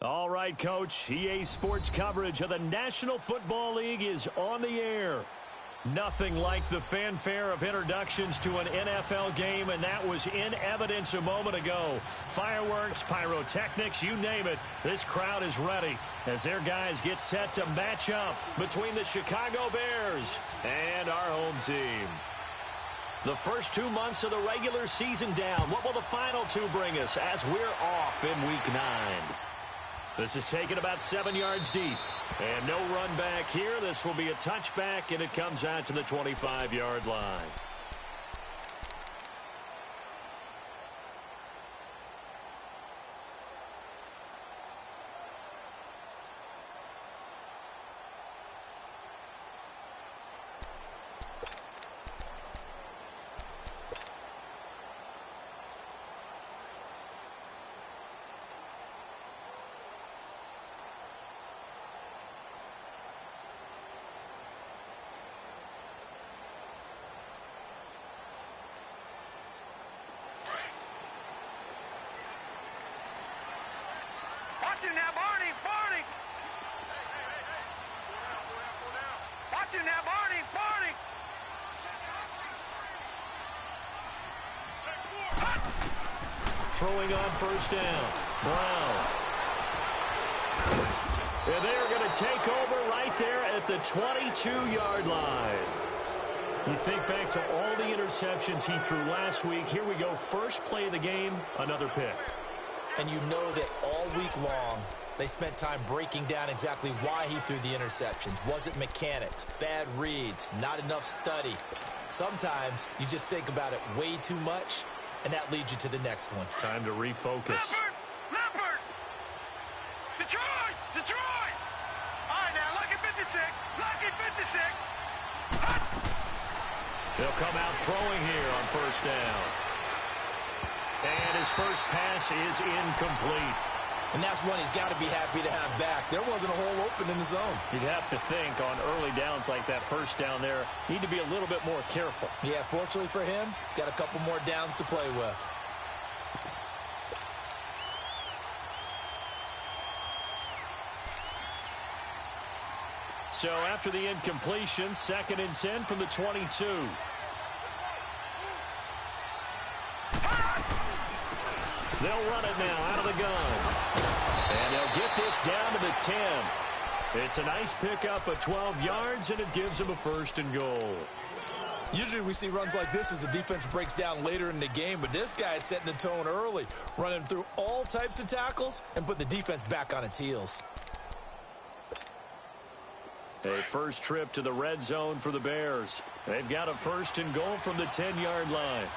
All right, Coach. EA Sports coverage of the National Football League is on the air. Nothing like the fanfare of introductions to an NFL game, and that was in evidence a moment ago. Fireworks, pyrotechnics, you name it. This crowd is ready as their guys get set to match up between the Chicago Bears and our home team. The first 2 months of the regular season down. What will the final two bring us as we're off in Week 9? This is taken about 7 yards deep. And no run back here. This will be a touchback, and it comes out to the 25-yard line. Watch him now, Barney! Barney! Watch him now, Barney! Barney! Throwing on first down. Brown. And they're going to take over right there at the 22-yard line. You think back to all the interceptions he threw last week. Here we go. First play of the game, another pick. And you know that all week long, they spent time breaking down exactly why he threw the interceptions. Was it mechanics, bad reads, not enough study? Sometimes you just think about it way too much, and that leads you to the next one. Time to refocus. Leopard! Detroit! Detroit! All right, now, lucky 56. Lucky 56. They'll come out throwing here on first down. And his first pass is incomplete. And that's one he's got to be happy to have back. There wasn't a hole open in the zone. You'd have to think on early downs like that first down there, need to be a little bit more careful. Yeah, fortunately for him, got a couple more downs to play with. So after the incompletion, 2nd and 10 from the 22. They'll run it now out of the gun. And they'll get this down to the 10. It's a nice pickup of 12 yards, and it gives them a 1st and goal. Usually we see runs like this as the defense breaks down later in the game, but this guy's setting the tone early, running through all types of tackles and put the defense back on its heels. A first trip to the red zone for the Bears. They've got a 1st and goal from the 10-yard line.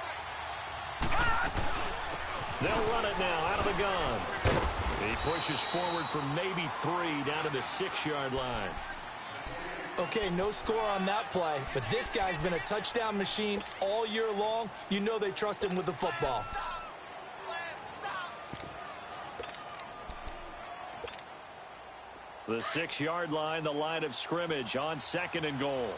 They'll run it now out of the gun. He pushes forward for maybe 3 down to the 6-yard line. Okay, no score on that play, but this guy's been a touchdown machine all year long. You know they trust him with the football. The 6-yard line, the line of scrimmage on 2nd and goal.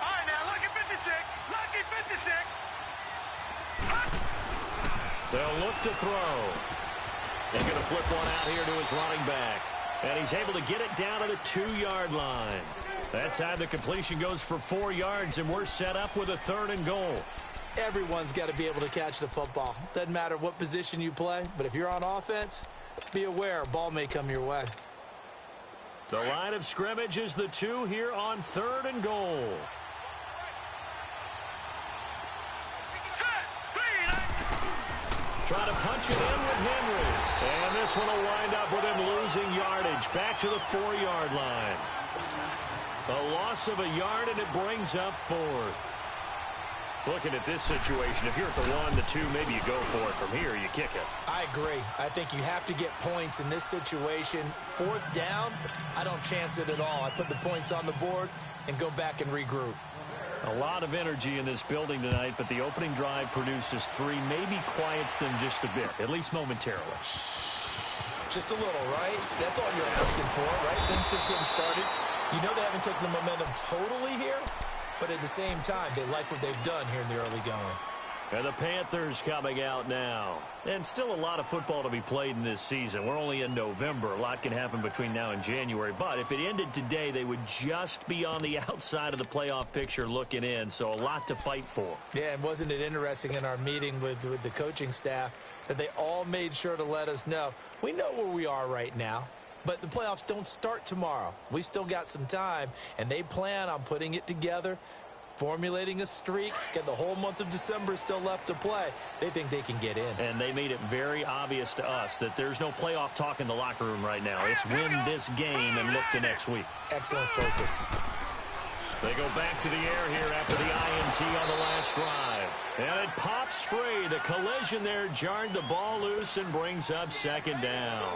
All right, now, lucky 56. Lucky 56. They'll look to throw. He's going to flip one out here to his running back. And he's able to get it down to the 2-yard line. That time the completion goes for 4 yards, and we're set up with a 3rd and goal. Everyone's got to be able to catch the football. Doesn't matter what position you play, but if you're on offense, be aware a ball may come your way. The line of scrimmage is the 2 here on 3rd and goal. Trying to punch it in with Henry. And this one will wind up with him losing yardage back to the 4-yard line. A loss of a yard, and it brings up 4th. Looking at this situation, if you're at the 1, the 2, maybe you go for it from here. You kick it. I agree. I think you have to get points in this situation. 4th down, I don't chance it at all. I put the points on the board and go back and regroup. A lot of energy in this building tonight, but the opening drive produces 3, maybe quiets them just a bit, at least momentarily. Just a little, right? That's all you're asking for, right? Things just getting started. You know they haven't taken the momentum totally here, but at the same time, they like what they've done here in the early going. And the Panthers coming out now. And still a lot of football to be played in this season. We're only in November. A lot can happen between now and January. But if it ended today, they would just be on the outside of the playoff picture looking in. So a lot to fight for. Yeah, and wasn't it interesting in our meeting with the coaching staff that they all made sure to let us know, we know where we are right now, but the playoffs don't start tomorrow. We still got some time, and they plan on putting it together, formulating a streak, get the whole month of December still left to play. They think they can get in. And they made it very obvious to us that there's no playoff talk in the locker room right now. It's win this game and look to next week. Excellent focus. They go back to the air here after the INT on the last drive. And it pops free. The collision there jarred the ball loose and brings up second down.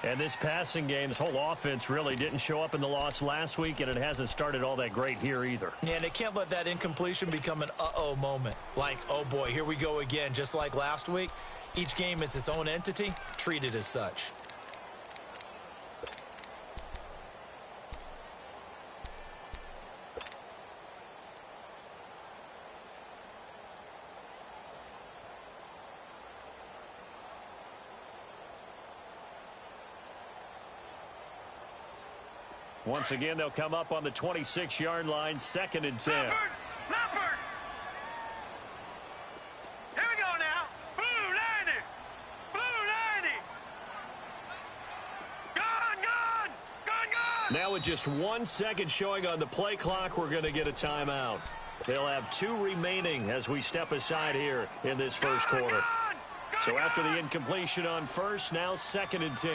And this passing game, this whole offense really didn't show up in the loss last week, and it hasn't started all that great here either. Yeah, and they can't let that incompletion become an uh-oh moment. Like, oh boy, here we go again, just like last week. Each game is its own entity, treated as such. Once again, they'll come up on the 26-yard line, 2nd and 10. Leopard! Leopard! Here we go now. Blue 90! Blue 90! Gone! Gone! Gone! Gone! Now with just 1 second showing on the play clock, we're going to get a timeout. They'll have 2 remaining as we step aside here in this first quarter. So after the incompletion on first, now 2nd and 10.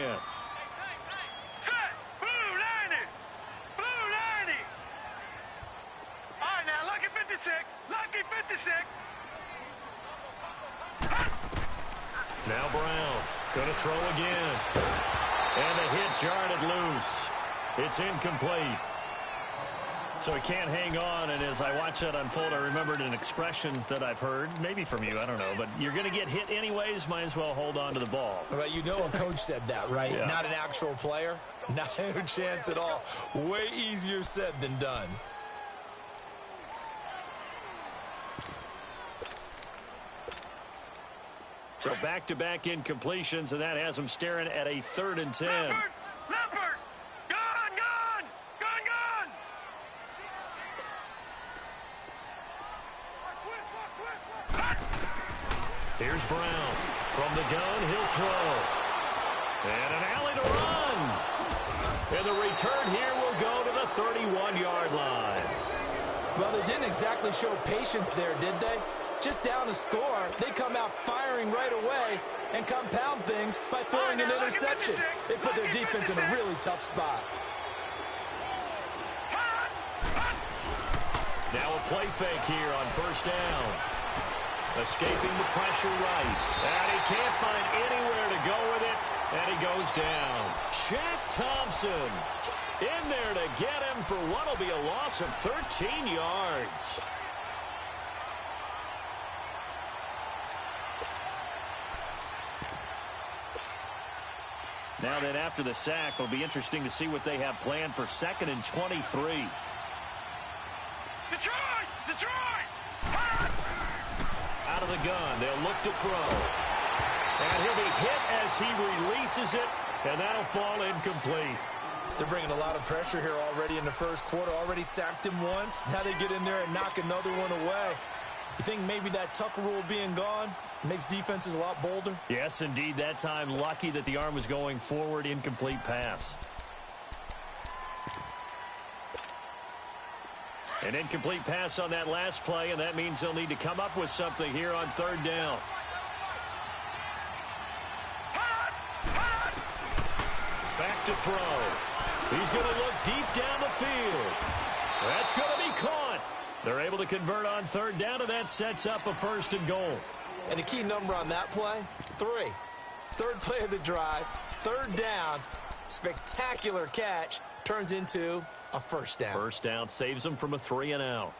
Lucky 56. Now Brown going to throw again. And the hit jarred it loose. It's incomplete. So he can't hang on, and as I watch that unfold, I remembered an expression that I've heard, maybe from you, I don't know, but you're going to get hit anyways, might as well hold on to the ball. Well, you know a coach said that, right? Yeah. Not an actual player. Not a chance at all. Way easier said than done. So back-to-back incompletions, and that has them staring at a 3rd and 10. Leopard! Leopard! Gone! Gone! Gone! Gone! Here's Brown. From the gun, he'll throw. And an alley to run. And the return here will go to the 31-yard line. Well, they didn't exactly show patience there, did they? Just down a score, they come out firing right away and compound things by throwing an interception. They put their defense in a really tough spot. Now a play fake here on first down. Escaping the pressure right. And he can't find anywhere to go with it. And he goes down. Shaq Thompson in there to get him for what will be a loss of 13 yards. Now then, after the sack, it'll be interesting to see what they have planned for 2nd and 23. Detroit! Detroit! Out of the gun, they'll look to throw. And he'll be hit as he releases it, and that'll fall incomplete. They're bringing a lot of pressure here already in the first quarter. Already sacked him once. Now they get in there and knock another one away. You think maybe that Tucker rule being gone makes defenses a lot bolder? Yes, indeed. That time, lucky that the arm was going forward. Incomplete pass. An incomplete pass on that last play, and that means they'll need to come up with something here on 3rd down. Back to throw. He's going to look deep down the field. That's going to be caught. They're able to convert on 3rd down, and that sets up a 1st and goal. And the key number on that play, 3. 3rd play of the drive, 3rd down, spectacular catch, turns into a 1st down. 1st down saves them from a 3 and out.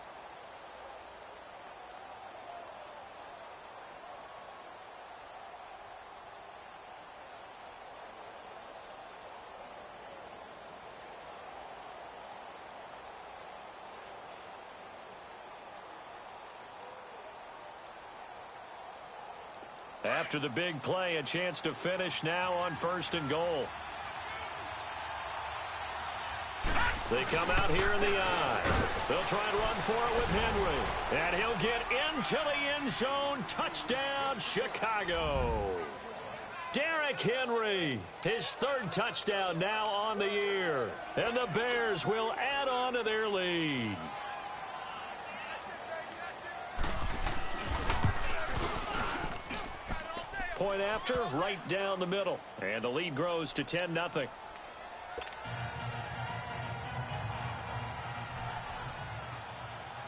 After the big play, a chance to finish now on 1st and goal. They come out here in the eye. They'll try and run for it with Henry. And he'll get into the end zone. Touchdown, Chicago. Derrick Henry, his 3rd touchdown now on the year. And the Bears will add on to their lead. Point after, right down the middle. And the lead grows to 10-0.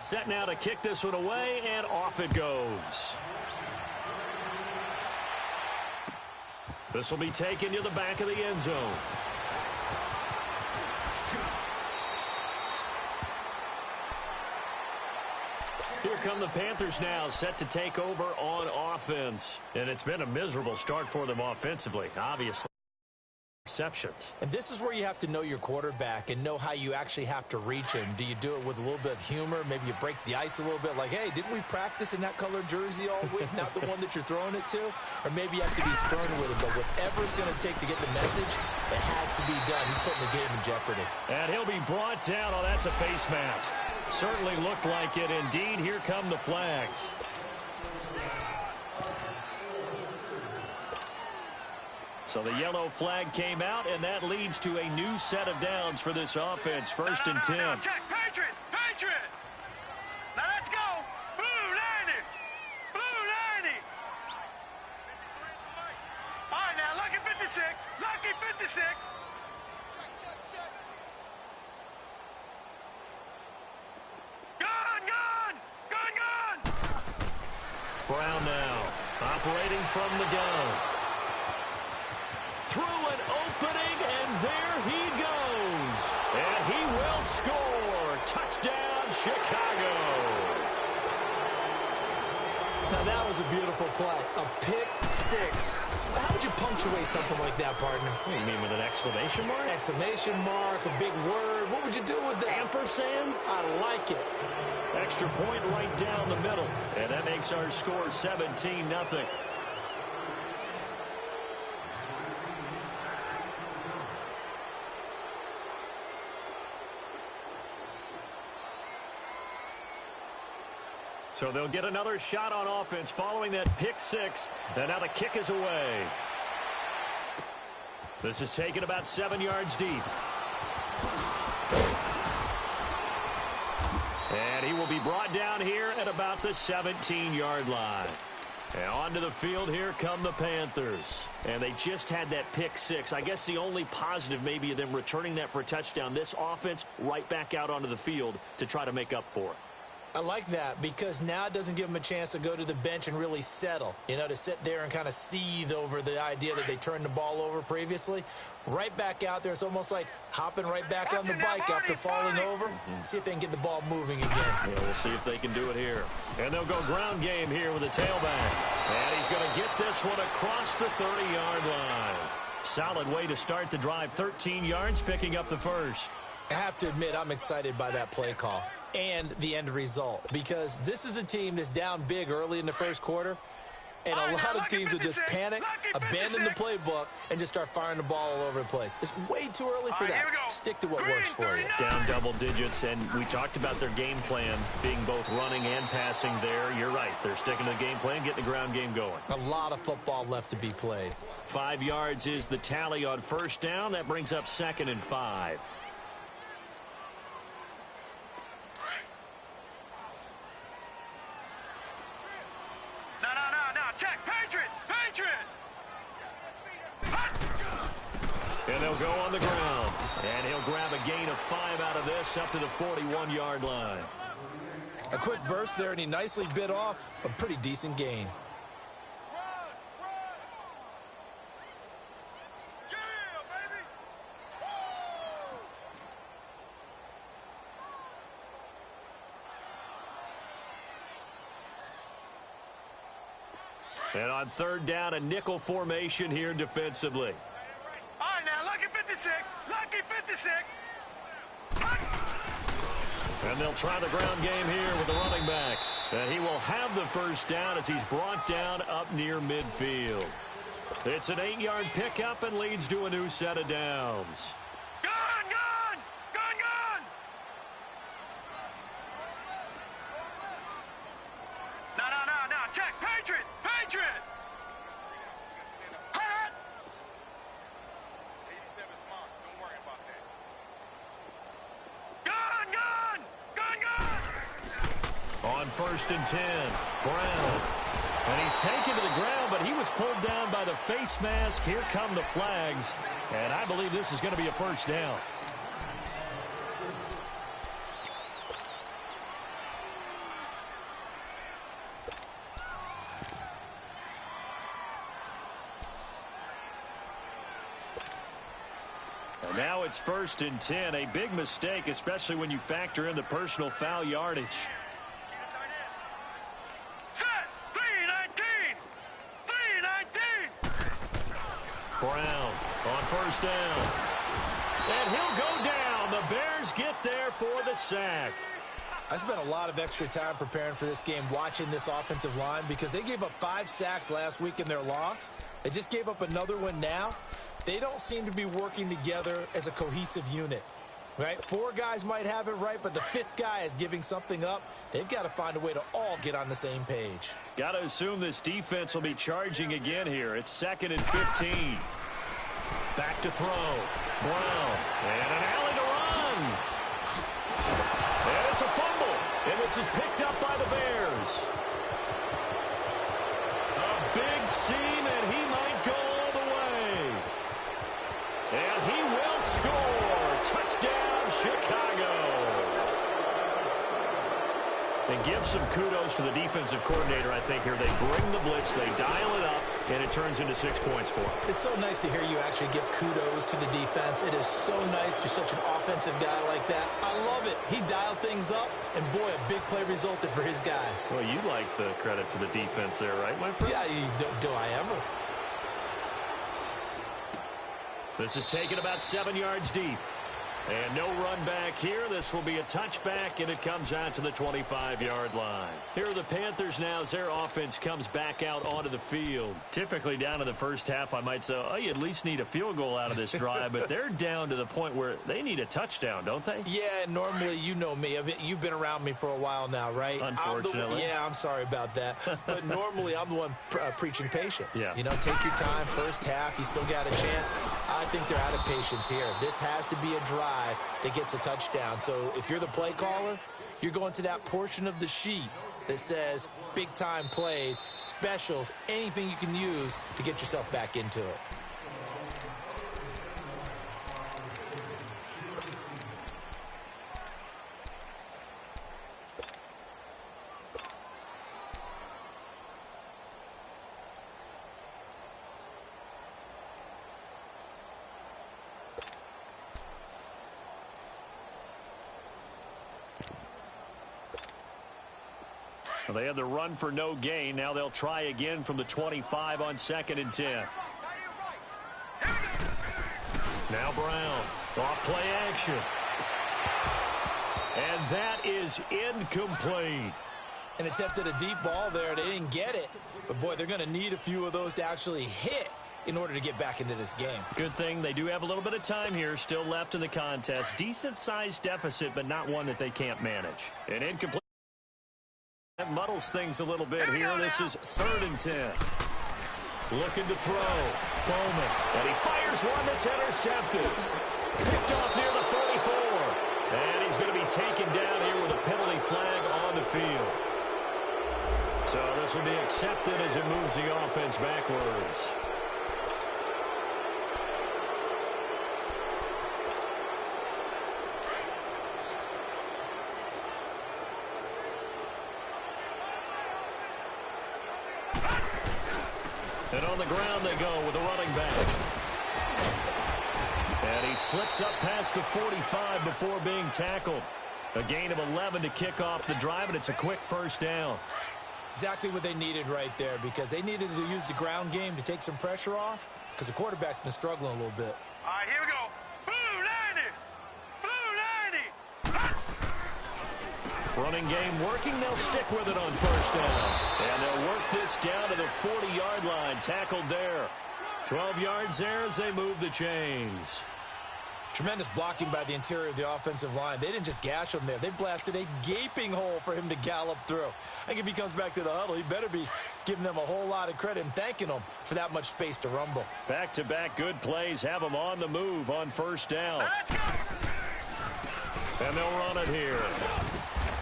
Set now to kick this one away, and off it goes. This will be taken to the back of the end zone. Here come the Panthers now, set to take over on offense. And it's been a miserable start for them offensively, obviously. Exceptions. And this is where you have to know your quarterback and know how you actually have to reach him. Do you do it with a little bit of humor? Maybe you break the ice a little bit like, hey, didn't we practice in that color jersey all week, not the one that you're throwing it to? Or maybe you have to be stern with him. But whatever it's going to take to get the message, it has to be done. He's putting the game in jeopardy. And he'll be brought down. Oh, that's a face mask. Certainly looked like it. Indeed, here come the flags. So the yellow flag came out, and that leads to a new set of downs for this offense. 1st and 10. Check, Patriot, Patriot. Now let's go. Blue 90. Blue 90. All right, now, lucky 56. Lucky 56. Gun. Brown now, operating from the gun. Through an opening, and there he goes. And he will score. Touchdown, Chicago. Now, that was a beautiful play. A pick 6. How would you punctuate something like that, partner? What do you mean, with an exclamation mark? Exclamation mark, a big word. What would you do with that? Ampersand? I like it. Extra point right down the middle. And that makes our score 17-0. So they'll get another shot on offense following that pick 6. And now the kick is away. This is taken about 7 yards deep. And he will be brought down here at about the 17-yard line. And onto the field, here come the Panthers. And they just had that pick 6. I guess the only positive maybe of them returning that for a touchdown. This offense right back out onto the field to try to make up for it. I like that because now it doesn't give them a chance to go to the bench and really settle, to sit there and kind of seethe over the idea that they turned the ball over previously. Right back out there, it's almost like hopping right back on the bike after falling over. See if they can get the ball moving again. Yeah, we'll see if they can do it here. And they'll go ground game here with a tailback. And he's going to get this one across the 30-yard line. Solid way to start the drive. 13 yards, picking up the first. I have to admit, I'm excited by that play call and the end result because this is a team that's down big early in the first quarter, and a lot of teams will just panic, abandon the playbook, and just start firing the ball all over the place. It's way too early for that. Stick to what works for you. Down double digits, and we talked about their game plan being both running and passing there. You're right. They're sticking to the game plan, getting the ground game going. A lot of football left to be played. 5 yards is the tally on first down. That brings up 2nd and 5. Check, Patriot, And they'll go on the ground. And he'll grab a gain of 5 out of this up to the 41-yard line. A quick burst there, and he nicely bit off a pretty decent gain. And on 3rd down, a nickel formation here defensively. All right, now, lucky 56. Lucky 56. And they'll try the ground game here with the running back. And he will have the first down as he's brought down up near midfield. It's an 8-yard pickup and leads to a new set of downs. Gun, gun! Gun, gun! No. Check. Patriot! Patriot! Hot! 87th mark. Don't worry about that. Gun, gun! Gun, gun! On 1st and 10, Brown. And he's taken to the ground, but he was pulled down by the face mask. Here come the flags. And I believe this is going to be a first down. And now it's 1st and 10. A big mistake, especially when you factor in the personal foul yardage. Brown on 1st down. And he'll go down. The Bears get there for the sack. I spent a lot of extra time preparing for this game, watching this offensive line, because they gave up 5 sacks last week in their loss. They just gave up another one now. They don't seem to be working together as a cohesive unit. Right? 4 guys might have it right, but the 5th guy is giving something up. They've got to find a way to all get on the same page. Got to assume this defense will be charging again here. It's 2nd and 15. Back to throw. Brown. And an alley to run. And it's a fumble. And this is picked up by the Bears. A big seam, and he might go all the way. And he will score. Touchdown, Chicago. And give some kudos to the defensive coordinator, I think, here. They bring the blitz, they dial it up, and it turns into 6 points for them. It's so nice to hear you actually give kudos to the defense. It is so nice you're such an offensive guy like that. I love it. He dialed things up, and boy, a big play resulted for his guys. Well, you like the credit to the defense there, right, my friend? Yeah, do I ever? This is taken about 7 yards deep. And no run back here. This will be a touchback, and it comes out to the 25-yard line. Here are the Panthers now as their offense comes back out onto the field. Typically down in the first half, I might say, oh, you at least need a field goal out of this drive, but they're down to the point where they need a touchdown, don't they? Yeah, normally, you know me. You've been around me for a while now, right? Unfortunately. I'm sorry about that. But normally, I'm the one preaching patience. Yeah. You know, take your time. First half, you still got a chance. I think they're out of patience here. This has to be a drive that gets a touchdown. So if you're the play caller, you're going to that portion of the sheet that says big time plays, specials, anything you can use to get yourself back into it. Well, they had the run for no gain. Now they'll try again from the 25 on 2nd and 10. Now Brown. Off play action. And that is incomplete. And attempted a deep ball there. They didn't get it. But, boy, they're going to need a few of those to actually hit in order to get back into this game. Good thing they do have a little bit of time here still left in the contest. Decent-sized deficit, but not one that they can't manage. An incomplete. That muddles things a little bit here. This is 3rd and 10. Looking to throw. Bowman. And he fires one that's intercepted. Picked off near the 44. And he's going to be taken down here with a penalty flag on the field. So this will be accepted as it moves the offense backwards. And on the ground they go with the running back. And he slips up past the 45 before being tackled. A gain of 11 to kick off the drive, and it's a quick first down. Exactly what they needed right there, because they needed to use the ground game to take some pressure off, because the quarterback's been struggling a little bit. All right, here we go. Blue 90! Blue 90! Running game working. They'll stick with it on first down. And they'll work this down to the 40-yard line. Tackled there. 12 yards there as they move the chains. Tremendous blocking by the interior of the offensive line. They didn't just gash him there. They blasted a gaping hole for him to gallop through. I think if he comes back to the huddle, he better be giving them a whole lot of credit and thanking them for that much space to rumble. Back-to-back good plays have them on the move on first down. And they'll run it here.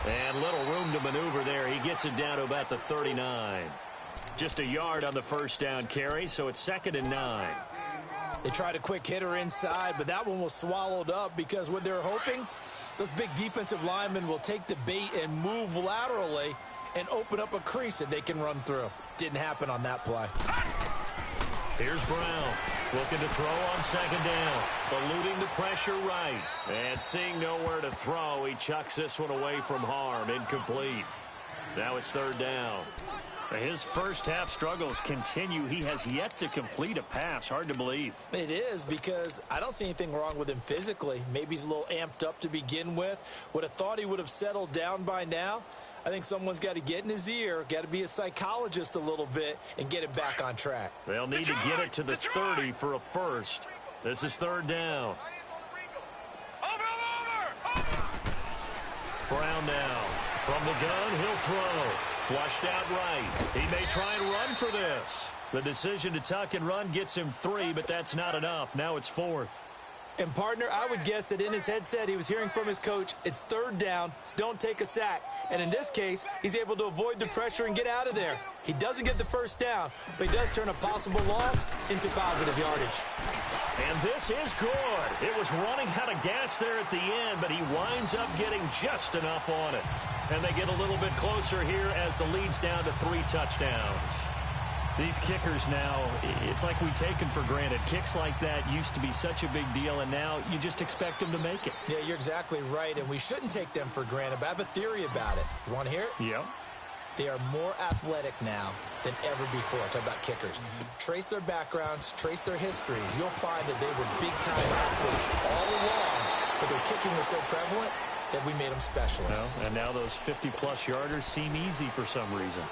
And little room to maneuver there. He gets it down to about the 39. Just a yard on the first down carry, so it's 2nd and 9. They tried a quick hitter inside, but that one was swallowed up because what they're hoping, those big defensive linemen will take the bait and move laterally and open up a crease that they can run through. Didn't happen on that play. Here's Brown looking to throw on 2nd down. Eluding the pressure right. And seeing nowhere to throw, he chucks this one away from harm. Incomplete. Now it's 3rd down. His first half struggles continue. He has yet to complete a pass. Hard to believe. It is, because I don't see anything wrong with him physically. Maybe he's a little amped up to begin with. Would have thought he would have settled down by now. I think someone's got to get in his ear, got to be a psychologist a little bit, and get him back on track. They'll need to get it to the 30 for a first. This is 3rd down. Brown now. From the gun, he'll throw. Flushed out right. He may try and run for this. The decision to tuck and run gets him 3, but that's not enough. Now it's 4th. And, partner, I would guess that in his headset he was hearing from his coach, it's 3rd down, don't take a sack. And in this case, he's able to avoid the pressure and get out of there. He doesn't get the first down, but he does turn a possible loss into positive yardage. And this is good. It was running out of gas there at the end, but he winds up getting just enough on it. And they get a little bit closer here as the lead's down to 3 touchdowns. These kickers now, it's like we take them for granted. Kicks like that used to be such a big deal, and now you just expect them to make it. Yeah, you're exactly right, and we shouldn't take them for granted, but I have a theory about it. You want to hear it? Yeah. They are more athletic now than ever before. Talk about kickers. Trace their backgrounds, trace their histories. You'll find that they were big-time athletes all along, but their kicking was so prevalent that we made them specialists. Well, and now those 50-plus yarders seem easy for some reason.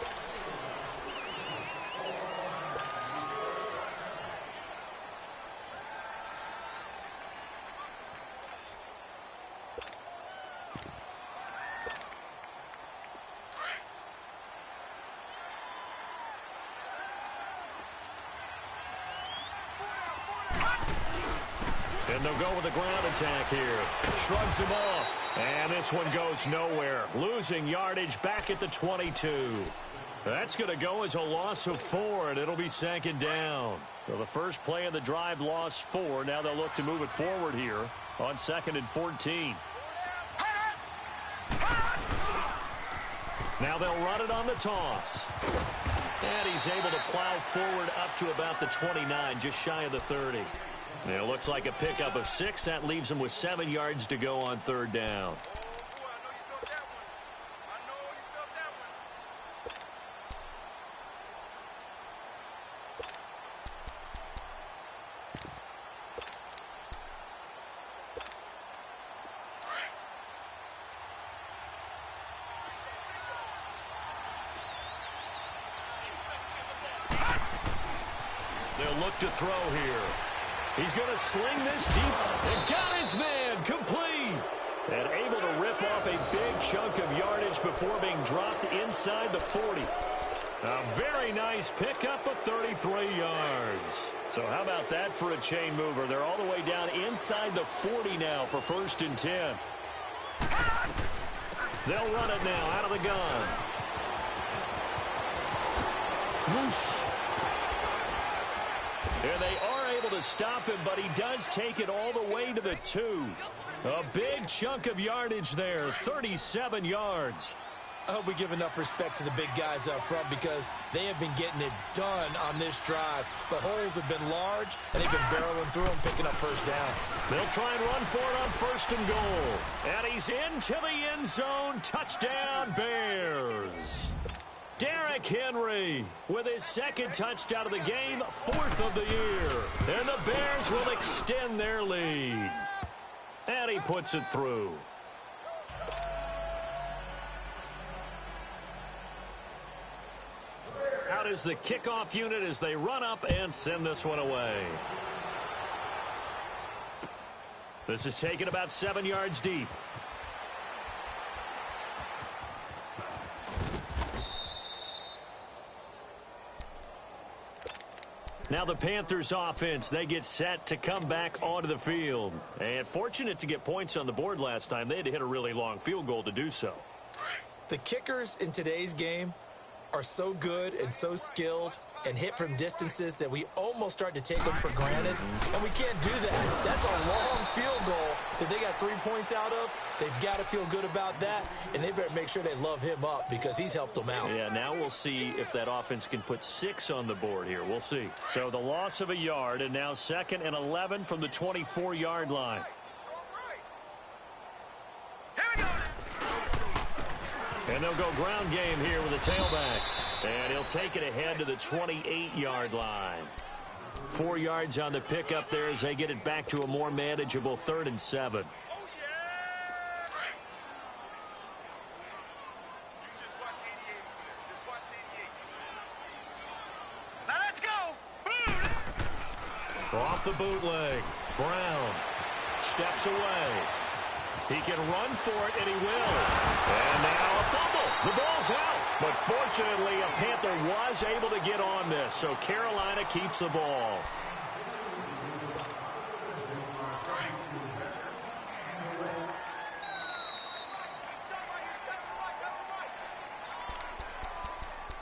And they'll go with a ground attack here. Shrugs him off. And this one goes nowhere. Losing yardage back at the 22. That's going to go as a loss of 4, and it'll be 2nd down. So the first play of the drive lost 4. Now they'll look to move it forward here on 2nd and 14. Now they'll run it on the toss. And he's able to plow forward up to about the 29, just shy of the 30. It looks like a pickup of 6. That leaves him with 7 yards to go on 3rd down. They'll look to throw here. He's going to sling this deep and got his man complete. And able to rip off a big chunk of yardage before being dropped inside the 40. A very nice pickup of 33 yards. So how about that for a chain mover? They're all the way down inside the 40 now for 1st and 10. They'll run it now out of the gun. Whoosh. And they are able to stop him, but he does take it all the way to the 2. A big chunk of yardage there, 37 yards. I hope we give enough respect to the big guys up front because they have been getting it done on this drive. The holes have been large, and they've been barreling through them, picking up first downs. They'll try and run for it on 1st and goal. And he's into the end zone. Touchdown, Bears. Derrick Henry with his 2nd touchdown of the game, 4th of the year. And the Bears will extend their lead. And he puts it through. is the kickoff unit as they run up and send this one away. This is taken about 7 yards deep. Now the Panthers offense, they get set to come back onto the field. And fortunate to get points on the board last time. They had to hit a really long field goal to do so. The kickers in today's game are so good and so skilled and hit from distances that we almost start to take them for granted. And we can't do that. That's a long field goal that they got 3 points out of. They've got to feel good about that, and they better make sure they love him up because he's helped them out. Yeah, now we'll see if that offense can put 6 on the board here. We'll see. So the loss of a yard, and now 2nd and 11 from the 24-yard line. And they'll go ground game here with a tailback. And he'll take it ahead to the 28-yard line. 4 yards on the pickup there as they get it back to a more manageable 3rd and 7. Off the bootleg. Brown steps away. He can run for it, and he will. And now a fumble. The ball's out. But fortunately, a Panther was able to get on this, so Carolina keeps the ball.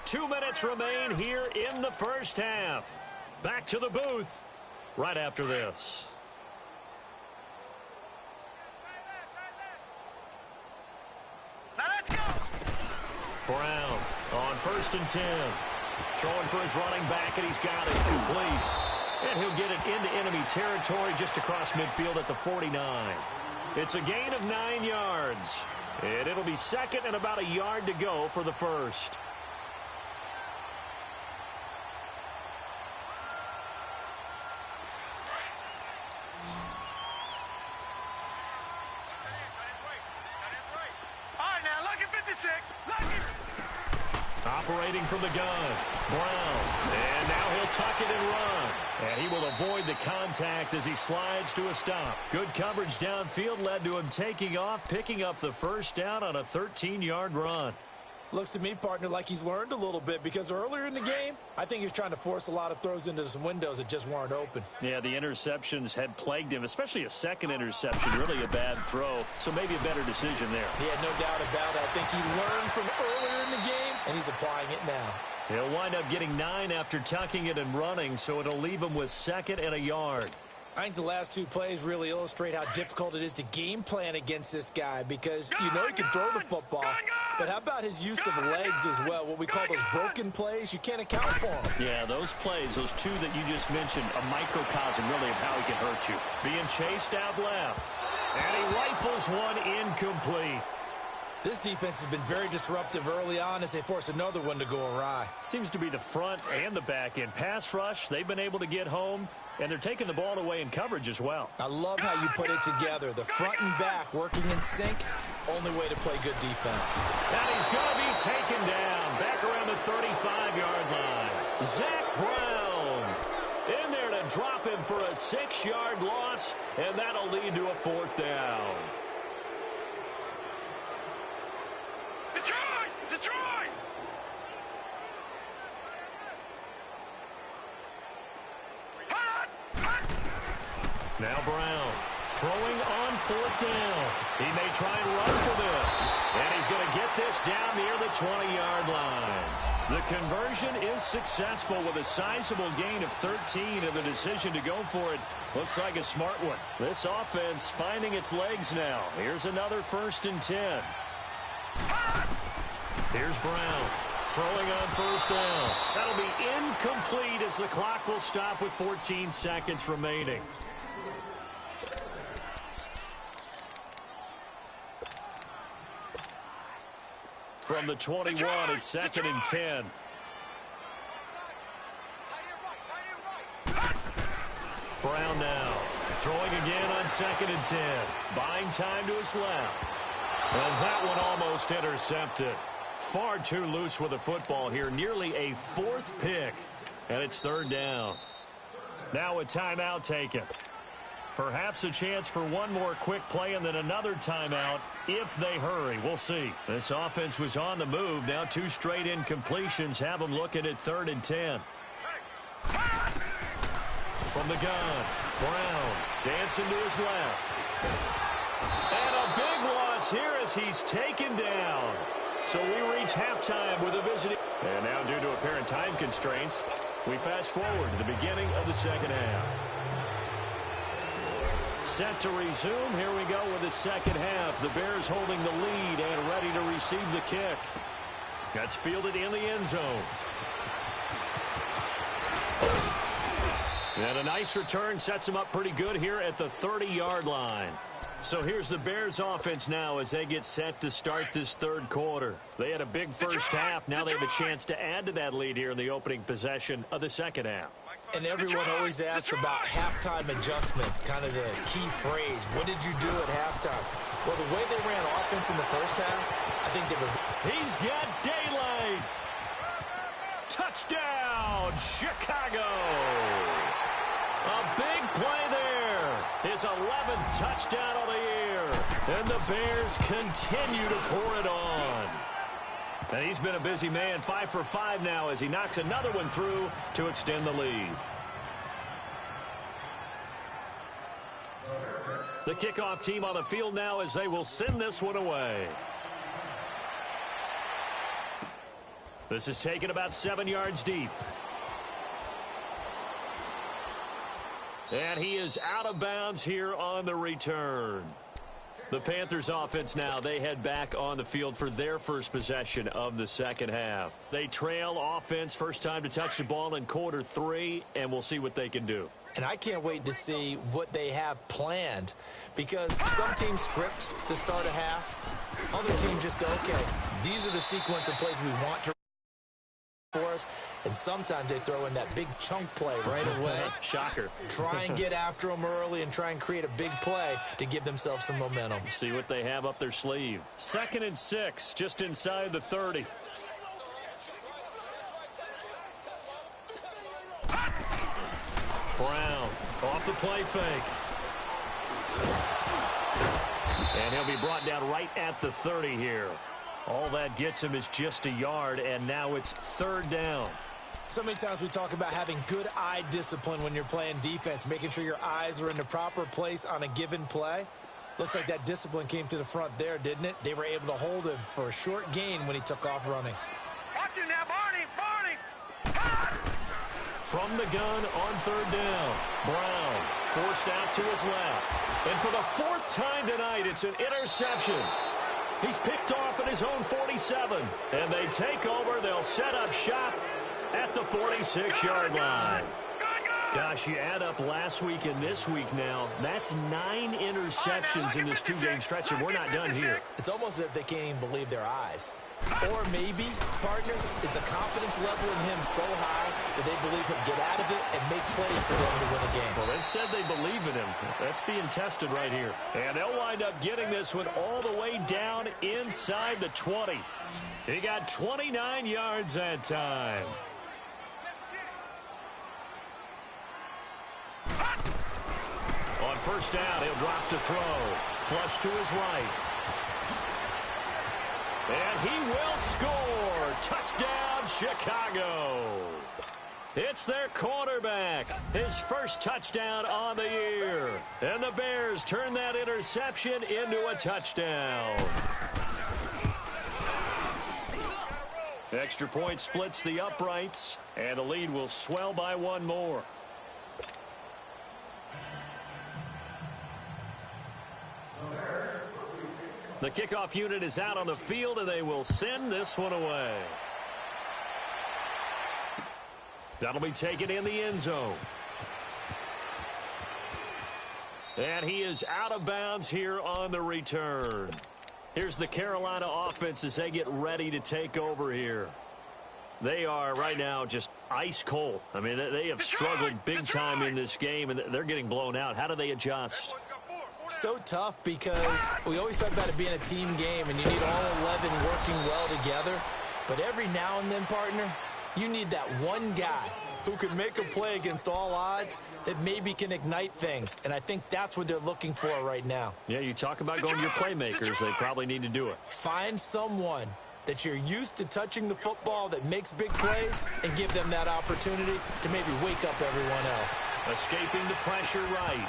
Two minutes remain here in the first half. Back to the booth right after this. Brown on 1st and 10. Throwing for his running back, and he's got it complete. And he'll get it into enemy territory just across midfield at the 49. It's a gain of 9 yards. And it'll be 2nd and about a yard to go for the first. Operating from the gun, Brown, and now he'll tuck it and run. And he will avoid the contact as he slides to a stop. Good coverage downfield led to him taking off, picking up the first down on a 13-yard run. Looks to me, partner, like he's learned a little bit because earlier in the game, I think he was trying to force a lot of throws into some windows that just weren't open. Yeah, the interceptions had plagued him, especially a second interception, really a bad throw, so maybe a better decision there. Yeah, no doubt about it. I think he learned from earlier in the game, and he's applying it now. He'll wind up getting 9 after tucking it and running, so it'll leave him with 2nd and a yard. I think the last 2 plays really illustrate how difficult it is to game plan against this guy because you know he can throw the football, but how about his use of legs as well, what we call those broken plays? You can't account for them. Yeah, those plays, those 2 that you just mentioned, a microcosm really of how he can hurt you. Being chased out left, and he rifles one incomplete. This defense has been very disruptive early on as they force another one to go awry. Seems to be the front and the back end. Pass rush, they've been able to get home, and they're taking the ball away in coverage as well. I love how you put it together. The front and back working in sync, only way to play good defense. And he's going to be taken down back around the 35-yard line. Zach Brown in there to drop him for a 6-yard loss, and that'll lead to a 4th down. Detroit! Now Brown throwing on 4th down. He may try and run for this. And he's going to get this down near the 20-yard line. The conversion is successful with a sizable gain of 13, and the decision to go for it looks like a smart one. This offense finding its legs now. Here's another 1st and 10. Here's Brown throwing on 1st down. That'll be incomplete as the clock will stop with 14 seconds remaining. From the 21, it's 2nd and 10. Brown now throwing again on 2nd and 10. Buying time to his left. And that one almost intercepted. far too loose with the football here. Nearly a fourth pick. And it's third down. Now a timeout taken. Perhaps a chance for one more quick play and then another timeout if they hurry. We'll see. This offense was on the move. Now 2 straight incompletions have them looking at 3rd and 10. From the gun, Brown dancing to his left. And a big loss here as he's taken down. So we reach halftime with a visiting. And now due to apparent time constraints, we fast forward to the beginning of the second half. Set to resume. Here we go with the second half. The Bears holding the lead and ready to receive the kick. That's fielded in the end zone. And a nice return sets them up pretty good here at the 30-yard line. So here's the Bears offense now as they get set to start this third quarter. They had a big first half. Now they have a chance to add to that lead here in the opening possession of the second half. And everyone always asks about halftime adjustments, kind of the key phrase. What did you do at halftime? Well, the way they ran offense in the first half, I think they were... He's got daylight. Touchdown, Chicago. A big play there. His 11th touchdown of the year. And the Bears continue to pour it on. And he's been a busy man, 5 for 5 now as he knocks another one through to extend the lead. The kickoff team on the field now as they will send this one away. This is taken about 7 yards deep. And he is out of bounds here on the return. The Panthers offense now, they head back on the field for their first possession of the second half. They trail offense, first time to touch the ball in quarter 3, and we'll see what they can do. And I can't wait to see what they have planned, because some teams script to start a half. Other teams just go, okay, these are the sequence of plays we want to for us, and sometimes they throw in that big chunk play right away. Shocker. Try and get after them early and try and create a big play to give themselves some momentum. See what they have up their sleeve. 2nd and 6, just inside the 30. Brown off the play fake. And he'll be brought down right at the 30 here. All that gets him is just a yard, and now it's 3rd down. So many times we talk about having good eye discipline when you're playing defense, making sure your eyes are in the proper place on a given play. Looks like that discipline came to the front there, didn't it? They were able to hold him for a short gain when he took off running. Watch it now, Barney! From the gun on 3rd down. Brown forced out to his left. And for the 4th time tonight, it's an interception. He's picked off at his own 47. And they take over. They'll set up shop at the 46-yard line. Gosh, you add up last week and this week now. That's 9 interceptions in this 2-game stretch, and we're not done here. It's almost as if they can't even believe their eyes. Or maybe, partner, is the confidence level in him so high that they believe he'll get out of it and make plays for them to win a game. Well, they said they believe in him. That's being tested right here. And they'll wind up getting this one all the way down inside the 20. He got 29 yards that time. On 1st down, he'll drop to throw. Flush to his right. And he will score. Touchdown, Chicago. It's their quarterback. His first touchdown on the year. And the Bears turn that interception into a touchdown. Extra point splits the uprights, and the lead will swell by 1 more. The kickoff unit is out on the field, and they will send this one away. That'll be taken in the end zone. And he is out of bounds here on the return. Here's the Carolina offense as they get ready to take over here. They are right now just ice cold. I mean, they have struggled big time in this game, and they're getting blown out. How do they adjust? So tough because we always talk about it being a team game and you need all 11 working well together. But every now and then, partner, you need that one guy who can make a play against all odds that maybe can ignite things. And I think that's what they're looking for right now. Yeah, you talk about going to your playmakers. They probably need to do it. Find someone that you're used to touching the football that makes big plays and give them that opportunity to maybe wake up everyone else. Escaping the pressure right.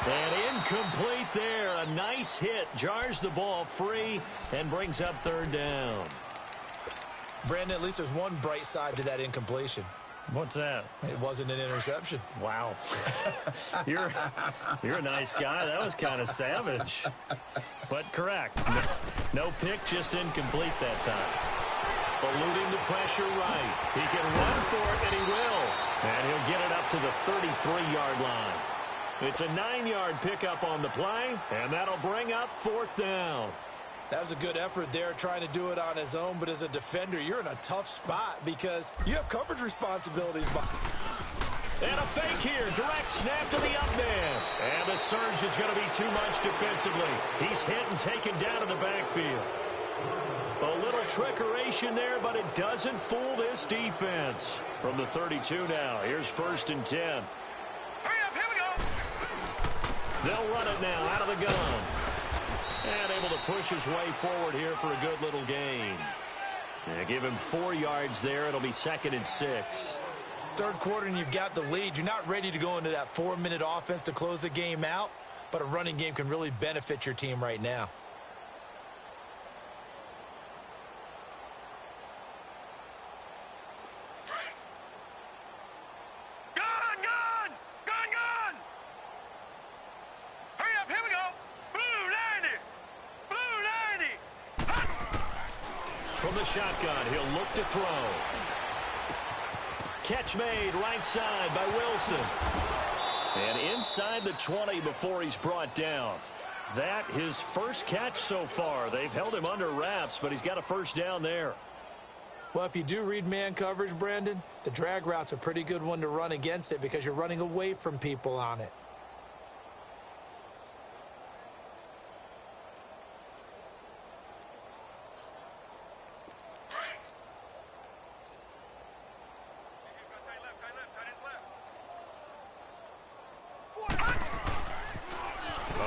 And incomplete there. A nice hit. Jars the ball free and brings up third down. Brandon, at least there's one bright side to that incompletion. What's that? It wasn't an interception. Wow. You're a nice guy. That was kind of savage. But correct. No pick, just incomplete that time. Eluding the pressure right. He can run for it, and he will. And he'll get it up to the 33-yard line. It's a 9-yard pickup on the play, and that'll bring up fourth down. That was a good effort there trying to do it on his own, but as a defender, you're in a tough spot because you have coverage responsibilities. And a fake here. Direct snap to the up man. And the surge is going to be too much defensively. He's hit and taken down in the backfield. A little trickeration there, but it doesn't fool this defense. From the 32 now, here's 1st and 10. Hurry up, here we go. They'll run it now out of the gun. And able to push his way forward here for a good little gain. And give him 4 yards there. It'll be 2nd and 6. Third quarter and you've got the lead. You're not ready to go into that 4-minute offense to close the game out, but a running game can really benefit your team right now. From the shotgun, he'll look to throw. Catch made right side by Wilson. And inside the 20 before he's brought down. That his first catch so far. They've held him under wraps, but he's got a first down there. Well, if you do read man coverage, Brandon, the drag route's a pretty good one to run against it because you're running away from people on it.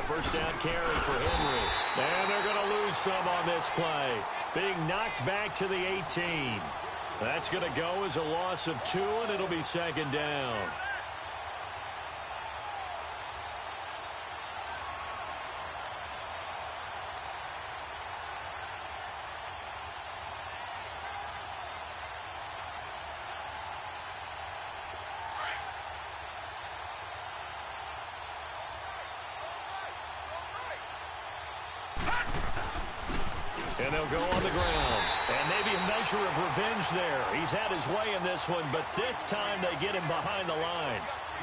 First down carry for Henry. And they're going to lose some on this play. Being knocked back to the 18. That's going to go as a loss of 2, and it'll be 2nd down. And they'll go on the ground. And maybe a measure of revenge there. He's had his way in this one, but this time they get him behind the line.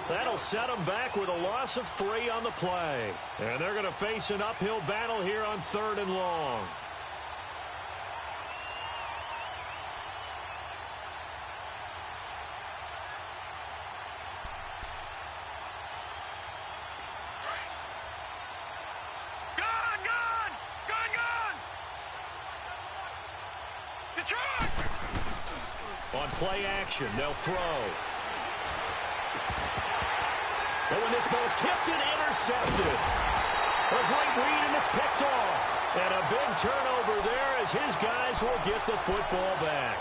That'll set him back with a loss of 3 on the play. And they're going to face an uphill battle here on 3rd and long. On play action, they'll throw. But when this ball's tipped and intercepted. A great read, and it's picked off. And a big turnover there as his guys will get the football back.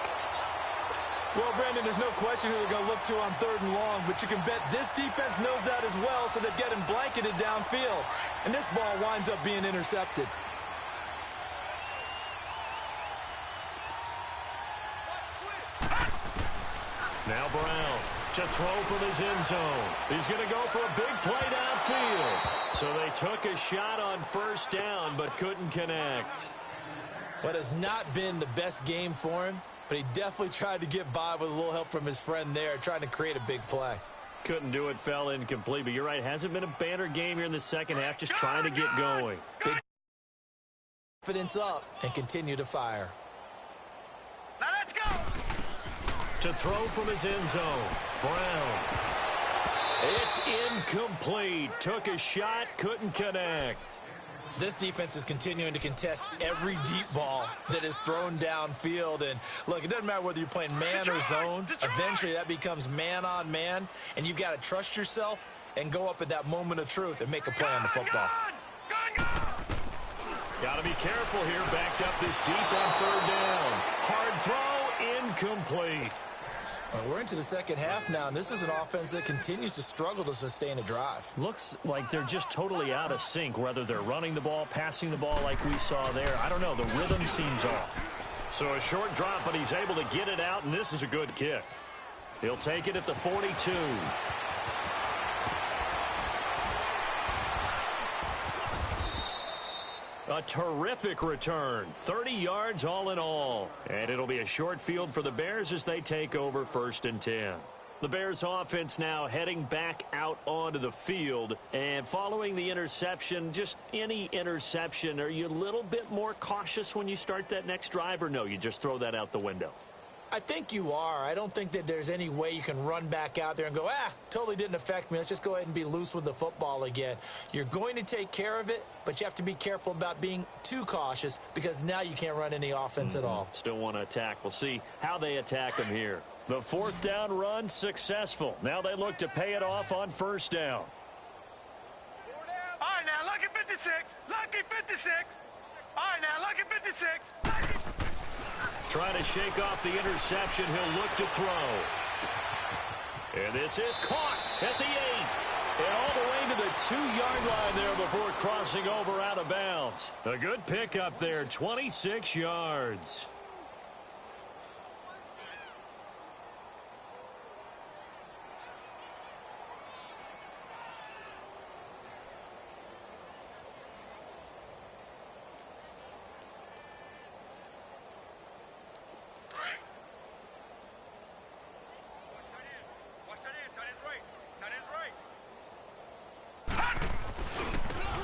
Well, Brandon, there's no question who they're going to look to on 3rd and long, but you can bet this defense knows that as well, so they're getting blanketed downfield. And this ball winds up being intercepted. Now Brown to throw from his end zone. He's going to go for a big play downfield. So they took a shot on 1st down, but couldn't connect. What has not been the best game for him, but he definitely tried to get by with a little help from his friend there, trying to create a big play. Couldn't do it, fell incomplete, but you're right. Hasn't been a banner game here in the second half, just trying to get going. Big confidence up and continue to fire. Now let's go. To throw from his end zone. Brown. It's incomplete. Took a shot, couldn't connect. This defense is continuing to contest every deep ball that is thrown downfield. And, look, it doesn't matter whether you're playing man or zone. Eventually, that becomes man-on-man, and you've got to trust yourself and go up at that moment of truth and make a play on the football. Got to be careful here. Backed up this deep on third down. Hard throw, incomplete. We're into the second half now, and this is an offense that continues to struggle to sustain a drive. Looks like they're just totally out of sync, whether they're running the ball, passing the ball like we saw there. I don't know. The rhythm seems off. So a short drop, but he's able to get it out, and this is a good kick. He'll take it at the 42. A terrific return. 30 yards all in all. And it'll be a short field for the Bears as they take over 1st and 10. The Bears offense now heading back out onto the field. And following the interception, just any interception, are you a little bit more cautious when you start that next drive, or no, you just throw that out the window? I think you are. I don't think that there's any way you can run back out there and go, totally didn't affect me. Let's just go ahead and be loose with the football again. You're going to take care of it, but you have to be careful about being too cautious because now you can't run any offense at all. Still want to attack. We'll see how they attack them here. The 4th down run successful. Now they look to pay it off on 1st down. All right, now, lucky 56. Lucky 56. All right, now, lucky 56. Trying to shake off the interception. He'll look to throw. And this is caught at the 8. And all the way to the 2-yard line there before crossing over out of bounds. A good pickup there, 26 yards.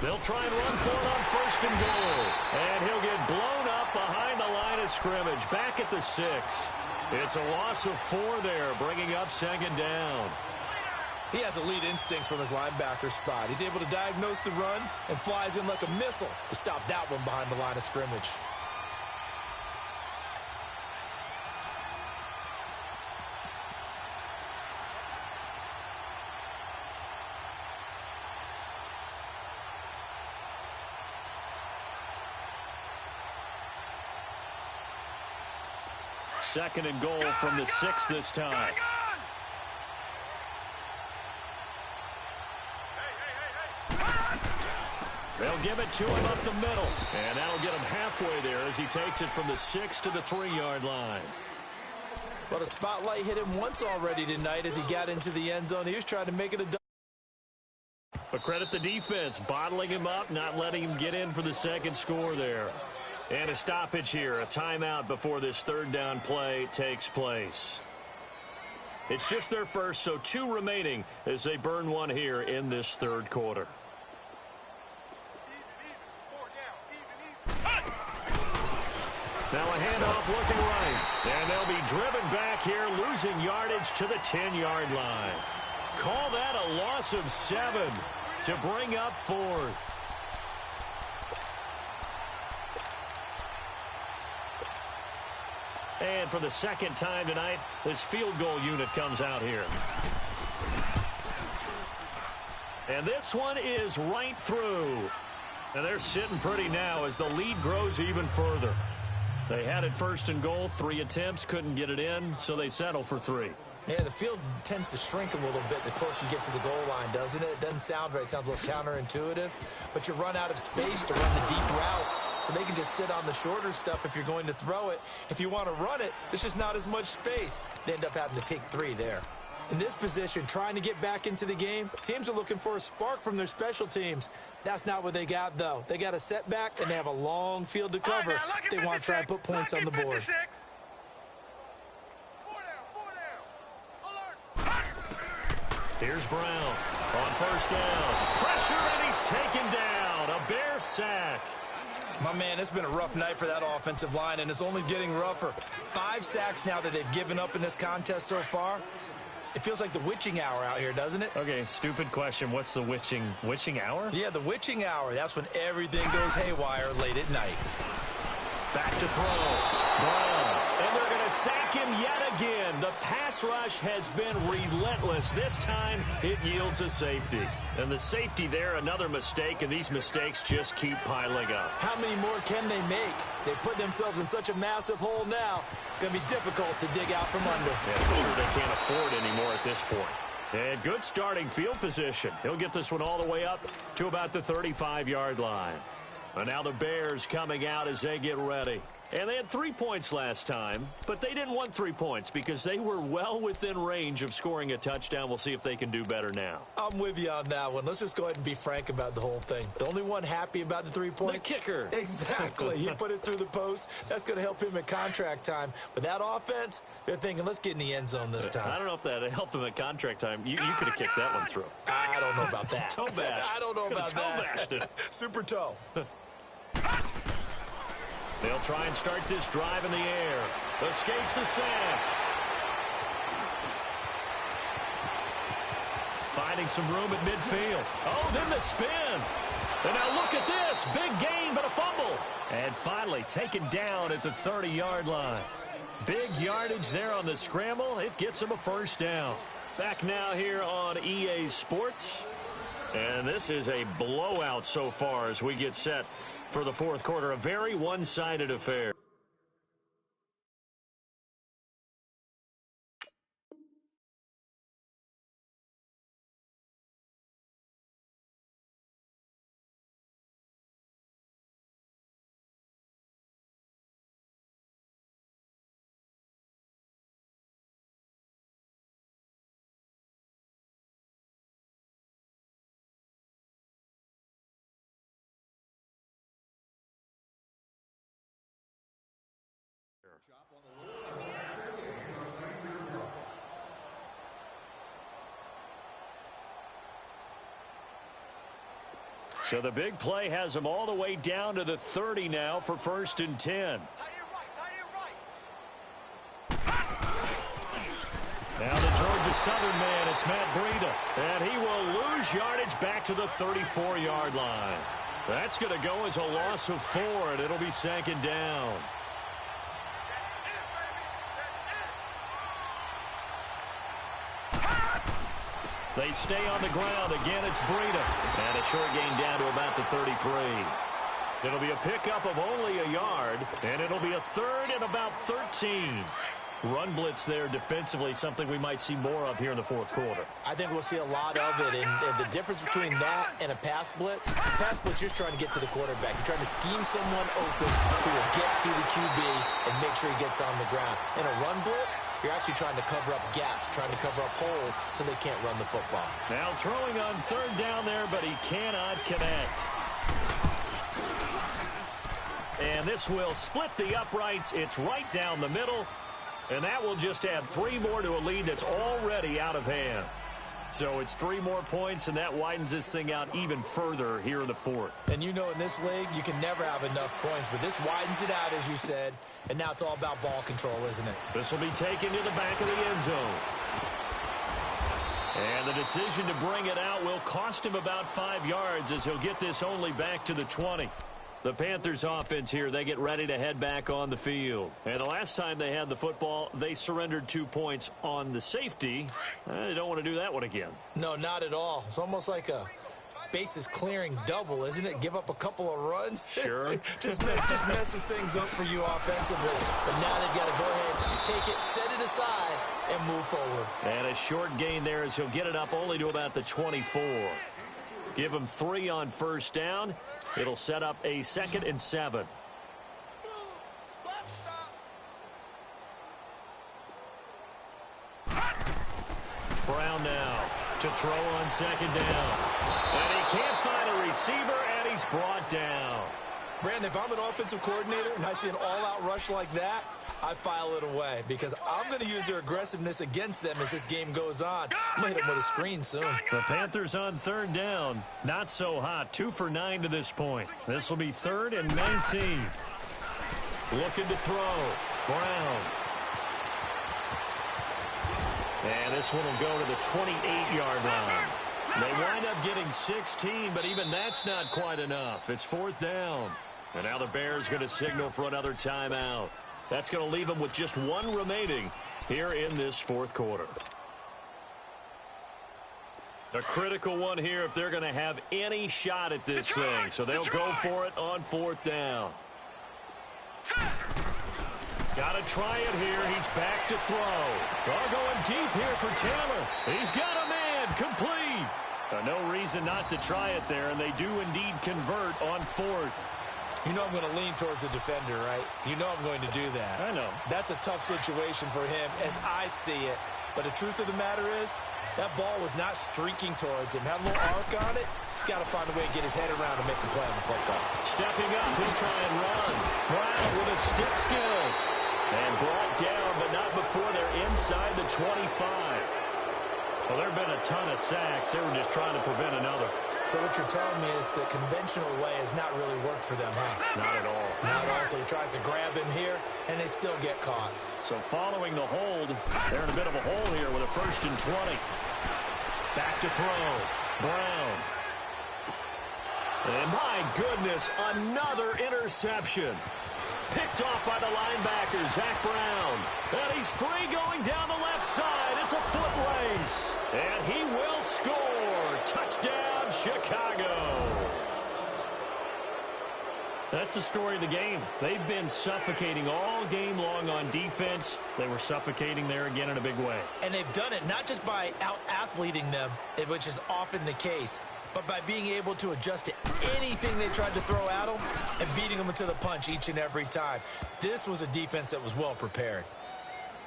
They'll try and run for it on 1st and goal. And he'll get blown up behind the line of scrimmage. Back at the 6. It's a loss of 4 there, bringing up 2nd down. He has elite instincts from his linebacker spot. He's able to diagnose the run and flies in like a missile to stop that one behind the line of scrimmage. Second and goal from the 6 this time. They'll give it to him up the middle. And that'll get him halfway there as he takes it from the 6 to the 3-yard line. Well, the spotlight hit him once already tonight as he got into the end zone. He was trying to make it a But credit the defense, bottling him up, not letting him get in for the second score there. And a stoppage here, a timeout before this 3rd down play takes place. It's just their first, so 2 remaining as they burn 1 here in this 3rd quarter. Now a handoff looking right. And they'll be driven back here, losing yardage to the 10-yard line. Call that a loss of 7 to bring up 4th. And for the 2nd time tonight, this field goal unit comes out here. And this one is right through. And they're sitting pretty now as the lead grows even further. They had it 1st and goal, 3 attempts, couldn't get it in, so they settle for 3. Yeah, the field tends to shrink a little bit the closer you get to the goal line, doesn't it? It doesn't sound right. It sounds a little counterintuitive. But you run out of space to run the deep route, so they can just sit on the shorter stuff if you're going to throw it. If you want to run it, there's just not as much space. They end up having to take 3 there. In this position, trying to get back into the game, teams are looking for a spark from their special teams. That's not what they got, though. They got a setback, and they have a long field to cover if they want to try and put points on the board. Here's Brown on 1st down. Pressure, and he's taken down. A Bear sack. My man, it's been a rough night for that offensive line, and it's only getting rougher. 5 sacks now that they've given up in this contest so far. It feels like the witching hour out here, doesn't it? Okay, stupid question. What's the witching hour? Yeah, the witching hour. That's when everything goes haywire late at night. Back to throw. Brown. And they're going to sack him yet again. The pass rush has been relentless. This time, it yields a safety. And the safety there, another mistake, and these mistakes just keep piling up. How many more can they make? They put themselves in such a massive hole now. Going to be difficult to dig out from under. Yeah, for sure they can't afford anymore at this point. And good starting field position. He'll get this one all the way up to about the 35-yard line. And now the Bears coming out as they get ready. And they had 3 points last time, but they didn't want 3 points because they were well within range of scoring a touchdown. We'll see if they can do better now. I'm with you on that one. Let's just go ahead and be frank about the whole thing. The only one happy about the 3-point? The kicker. Exactly. He put it through the post. That's going to help him at contract time. But that offense, they're thinking, let's get in the end zone this time. I don't know if that helped him at contract time. You could have kicked that one through. I don't know about that. Toe bash. I don't know about that. Toe bashed it. Super toe. They'll try and start this drive in the air. Escapes the sack. Finding some room at midfield. Oh, then the spin. And now look at this. Big gain, but a fumble. And finally taken down at the 30-yard line. Big yardage there on the scramble. It gets him a first down. Back now here on EA Sports. And this is a blowout so far as we get set for the fourth quarter. A very one-sided affair. So the big play has them all the way down to the 30 now for 1st and 10. Now the Georgia Southern man, it's Matt Breida. And he will lose yardage back to the 34-yard line. That's going to go as a loss of 4, and it'll be 2nd down. They stay on the ground. Again, it's Breida. And a short gain down to about the 33. It'll be a pickup of only a yard, and it'll be a 3rd and about 13. Run blitz there defensively, something we might see more of here in the fourth quarter. I think we'll see a lot of it, and the difference between that and a pass blitz, you're just trying to get to the quarterback. You're trying to scheme someone open who will get to the QB and make sure he gets on the ground. In a run blitz, you're actually trying to cover up gaps, trying to cover up holes so they can't run the football. Now throwing on 3rd down there, but he cannot connect. And this will split the uprights. It's right down the middle. And that will just add 3 more to a lead that's already out of hand. So it's 3 more points, and that widens this thing out even further here in the fourth. And you know in this league, you can never have enough points, but this widens it out, as you said. And now it's all about ball control, isn't it? This will be taken to the back of the end zone. And the decision to bring it out will cost him about 5 yards as he'll get this only back to the 20. The Panthers offense here, they get ready to head back on the field. And the last time they had the football, they surrendered 2 points on the safety. They don't want to do that one again. No, not at all. It's almost like a bases clearing double, isn't it? Give up a couple of runs. Sure. just messes things up for you offensively. But now they've got to go ahead, take it, set it aside, and move forward. And a short gain there as he'll get it up only to about the 24. Give him 3 on 1st down. It'll set up a 2nd and 7. Brown now to throw on 2nd down. And he can't find a receiver, and he's brought down. Brandon, if I'm an offensive coordinator and I see an all-out rush like that, I file it away because I'm going to use their aggressiveness against them as this game goes on. I'm going to hit them with a screen soon. The Panthers on 3rd down. Not so hot. 2 for 9 to this point. This will be 3rd and 19. Looking to throw. Brown. And this one will go to the 28-yard line. They wind up getting 16, but even that's not quite enough. It's 4th down. And now the Bears going to signal for another timeout. That's going to leave them with just one remaining here in this 4th quarter. A critical one here if they're going to have any shot at this thing. So they'll go for it on 4th down. Got to try it here. He's back to throw. All going deep here for Taylor. He's got a man. Complete. No reason not to try it there, and they do indeed convert on 4th. You know I'm going to lean towards the defender, right? You know I'm going to do that. I know. That's a tough situation for him as I see it. But the truth of the matter is, that ball was not streaking towards him. Had a little arc on it. He's got to find a way to get his head around and make the play on the football. Stepping up, he'll try and run. Brown with his stick skills. And brought down, but not before they're inside the 25. Well, there have been a ton of sacks. They were just trying to prevent another. So what you're telling me is the conventional way has not really worked for them, huh? Not at all. Not at all. So he tries to grab him here, and they still get caught. So following the hold, they're in a bit of a hole here with a 1st and 20. Back to throw. Brown. And my goodness, another interception. Picked off by the linebacker, Zach Brown. And he's free going down the left side. It's a foot race. And he will score. Touchdown, Chicago. That's the story of the game. They've been suffocating all game long on defense. They were suffocating there again in a big way. And they've done it not just by out-athleting them, which is often the case, but by being able to adjust to anything they tried to throw at them and beating them into the punch each and every time. This was a defense that was well prepared.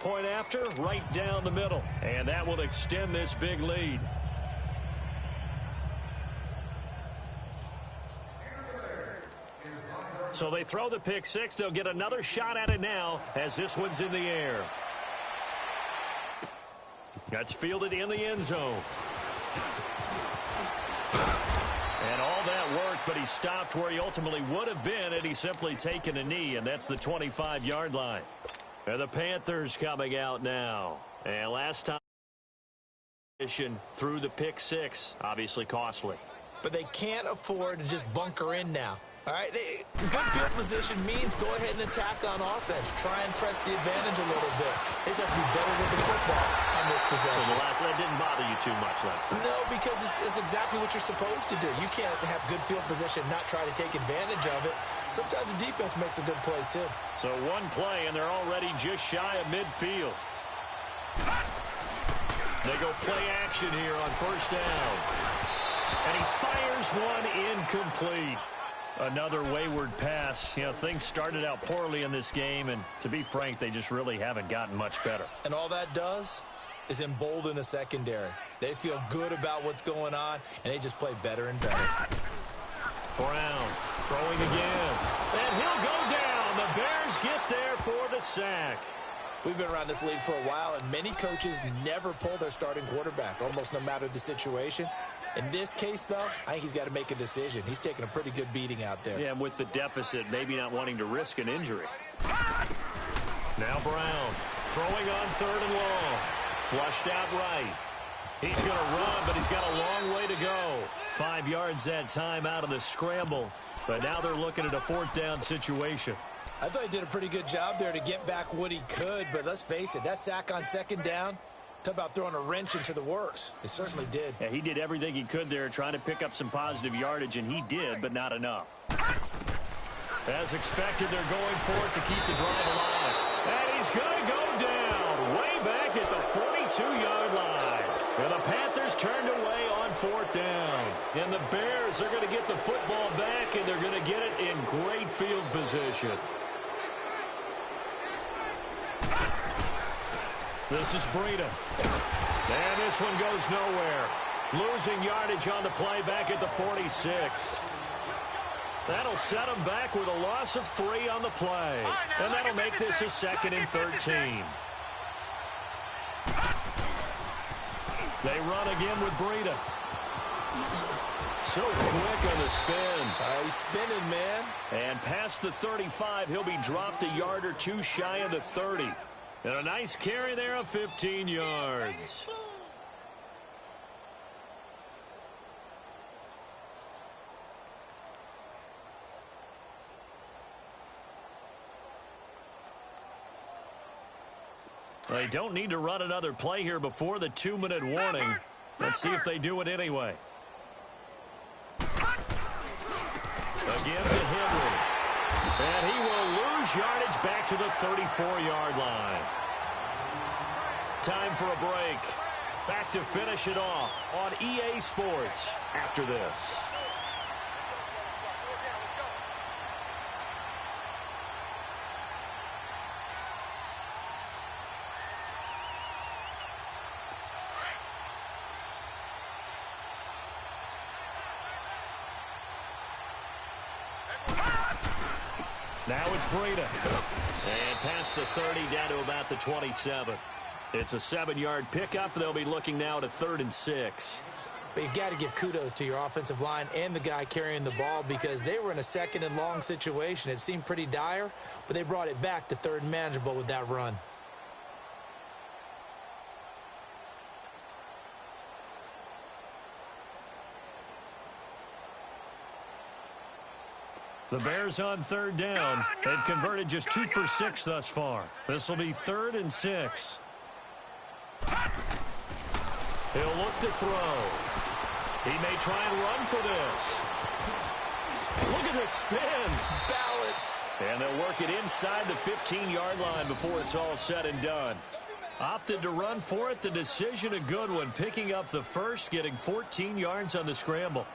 Point after, right down the middle. And that will extend this big lead. So they throw the pick six. They'll get another shot at it now as this one's in the air. That's fielded in the end zone. And all that worked, but he stopped where he ultimately would have been had he simply taken a knee, and that's the 25-yard line. And the Panthers coming out now. And last time through the pick six, obviously costly. But they can't afford to just bunker in now. All right, good field position means go ahead and attack on offense. Try and press the advantage a little bit. They just have to be better with the football on this possession. So that didn't bother you too much last time? No, because it's exactly what you're supposed to do. You can't have good field position and not try to take advantage of it. Sometimes the defense makes a good play, too. So one play, and they're already just shy of midfield. They go play action here on 1st down. And he fires one incomplete. Another wayward pass. You know, things started out poorly in this game, and to be frank, they just really haven't gotten much better. And all that does is embolden a secondary. They feel good about what's going on, and they just play better and better. Brown throwing again. And he'll go down. The Bears get there for the sack. We've been around this league for a while, and many coaches never pull their starting quarterback, almost no matter the situation. In this case, though, I think he's got to make a decision. He's taking a pretty good beating out there. Yeah, and with the deficit, maybe not wanting to risk an injury. Now Brown throwing on 3rd and long. Flushed out right. He's going to run, but he's got a long way to go. 5 yards that time out of the scramble. But now they're looking at a 4th down situation. I thought he did a pretty good job there to get back what he could, but let's face it, that sack on 2nd down, talk about throwing a wrench into the works. It certainly did. Yeah, he did everything he could there trying to pick up some positive yardage, and he did, but not enough. As expected, they're going for it to keep the drive alive. And he's going to go down way back at the 42-yard line. And the Panthers turned away on 4th down. And the Bears are going to get the football back, and they're going to get it in great field position. This is Breida. And this one goes nowhere. Losing yardage on the play back at the 46. That'll set them back with a loss of 3 on the play. And that'll make this a 2nd and 13. They run again with Breida. So quick on the spin. He's spinning, man. And past the 35, he'll be dropped a yard or two shy of the 30. And a nice carry there of 15 yards. They don't need to run another play here before the 2-minute warning. Let's see if they do it anyway. Again to Henry. And he will lose yardage back to the 34-yard line. Time for a break. Back to finish it off on EA Sports after this. Now it's Breida. And past the 30 down to about the 27. It's a 7-yard pickup. They'll be looking now to 3rd and 6. But you've got to give kudos to your offensive line and the guy carrying the ball because they were in a 2nd and long situation. It seemed pretty dire, but they brought it back to 3rd and manageable with that run. The Bears on 3rd down. They've converted just 2 for 6 thus far. This will be 3rd and 6. He'll look to throw. He may try and run for this. Look at the spin. Balance. And they'll work it inside the 15-yard line before it's all said and done. Opted to run for it. The decision a good one. Picking up the first, getting 14 yards on the scramble.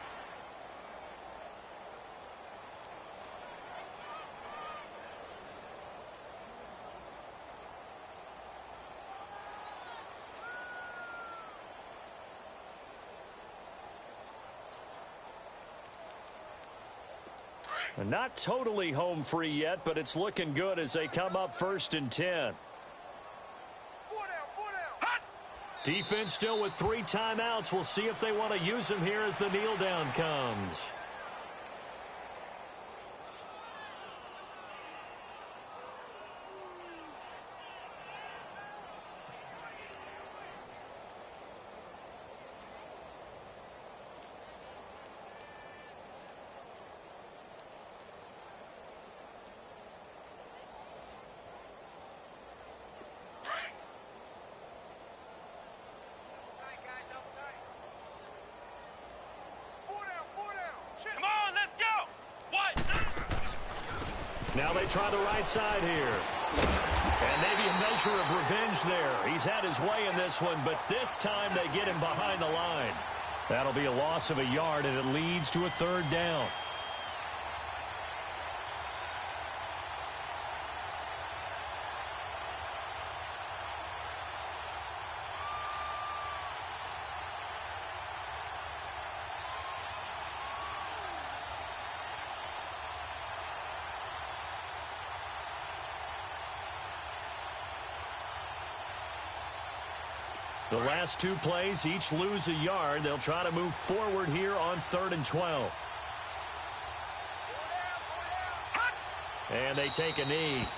Not totally home free yet, but it's looking good as they come up 1st and 10. Defense still with 3 timeouts. We'll see if they want to use them here as the kneel down comes. Now they try the right side here. And maybe a measure of revenge there. He's had his way in this one, but this time they get him behind the line. That'll be a loss of a yard, and it leads to a 3rd down. The last 2 plays, each lose a yard. They'll try to move forward here on 3rd and 12. And they take a knee.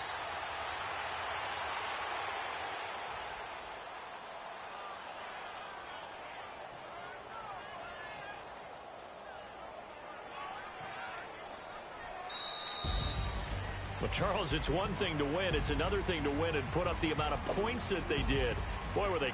Well, Charles, it's one thing to win. It's another thing to win and put up the amount of points that they did. Boy, were they